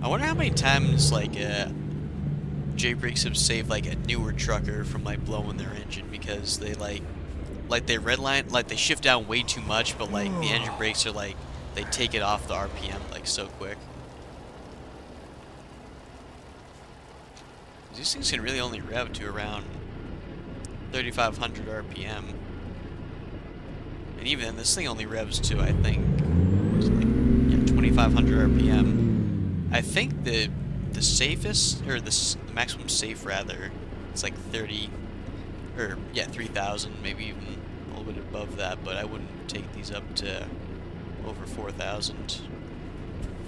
I wonder how many times, like, J-brakes have saved, like, a newer trucker from, like, blowing their engine because they, like they redline, like, they shift down way too much, but, like, the engine brakes are, like, they take it off the RPM, like, so quick. These things can really only rev to around 3,500 RPM. And even then, this thing only revs to, I think, what was it, like, yeah, 2,500 RPM. I think the safest, or the maximum safe, rather, it's like 30, or, yeah, 3,000, maybe even a little bit above that, but I wouldn't take these up to over 4,000.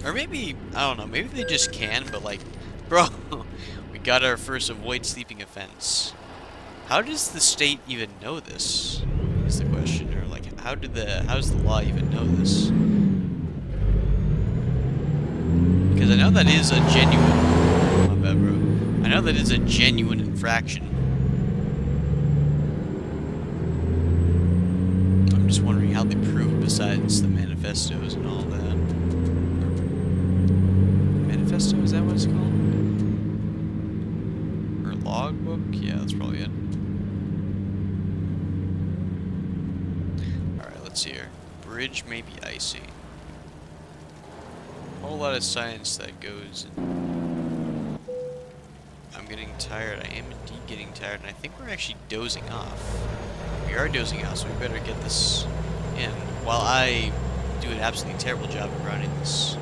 Or maybe, I don't know, maybe they just can, but, like, bro, we got our first avoid sleeping offense. How does the state even know this, is the question, or, like, how does the law even know this? Because I know that is a genuine, my bad, bro. I know that is a genuine infraction. I'm just wondering how they prove it besides the manifestos and all that. Manifesto, is that what it's called? Or logbook? Yeah, that's probably it. Alright, let's see here. Bridge may be icy. A whole lot of science that goes in. I'm getting tired. I am indeed getting tired, and I think we're actually dozing off. We are dozing off, so we better get this in while I do an absolutely terrible job of running this.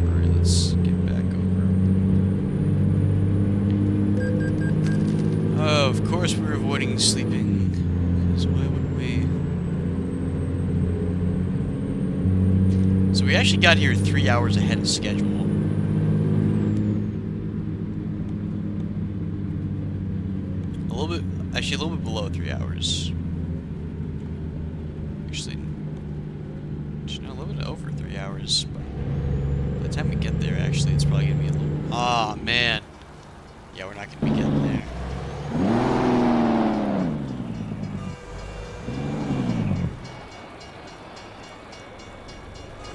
Alright, let's get back over. Oh, of course we're avoiding sleeping, because why wouldn't we? So we actually got here 3 hours ahead of schedule. Actually, a little bit below 3 hours. Actually, no, a little bit over 3 hours. But by the time we get there, actually, it's probably gonna be a little. Ah, man. Yeah, we're not gonna be getting there.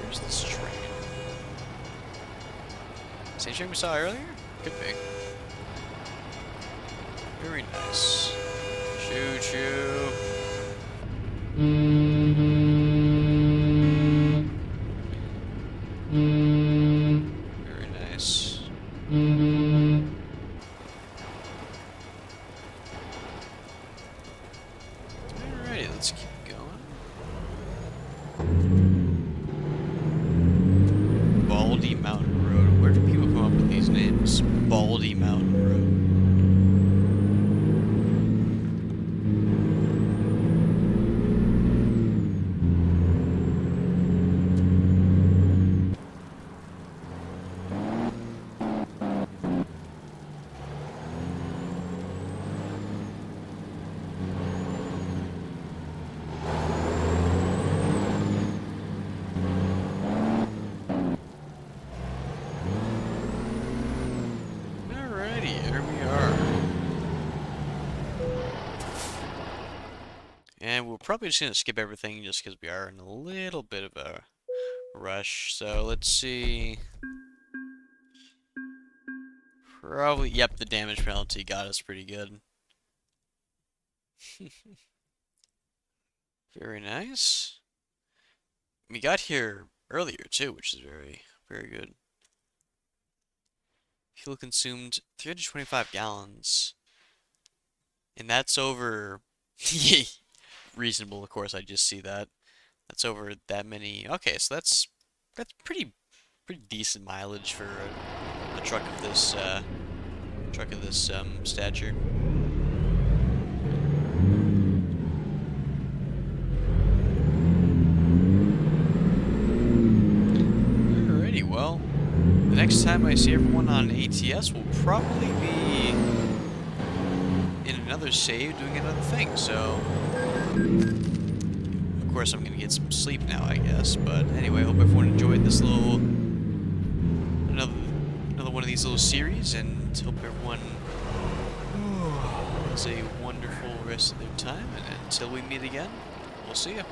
Where's this train? Same train we saw earlier? Could be. Very nice. Choo choo. Very nice. Alrighty, let's keep going. Baldy Mountain Road. Where do people come up with these names? Baldy Mountain Road. And we're probably just going to skip everything just because we are in a little bit of a rush. So let's see. Probably, yep, the damage penalty got us pretty good. Very nice. We got here earlier too, which is very, very good. Fuel consumed 325 gallons. And that's over... reasonable, of course, I just see that. That's over that many... Okay, so that's pretty decent mileage for a truck of this, stature. Alrighty, well, the next time I see everyone on ATS will probably be in another save doing another thing, so of course I'm gonna get some sleep now, I guess. But anyway, I hope everyone enjoyed this little of these little series, and hope everyone has a wonderful rest of their time. And until we meet again, we'll see you.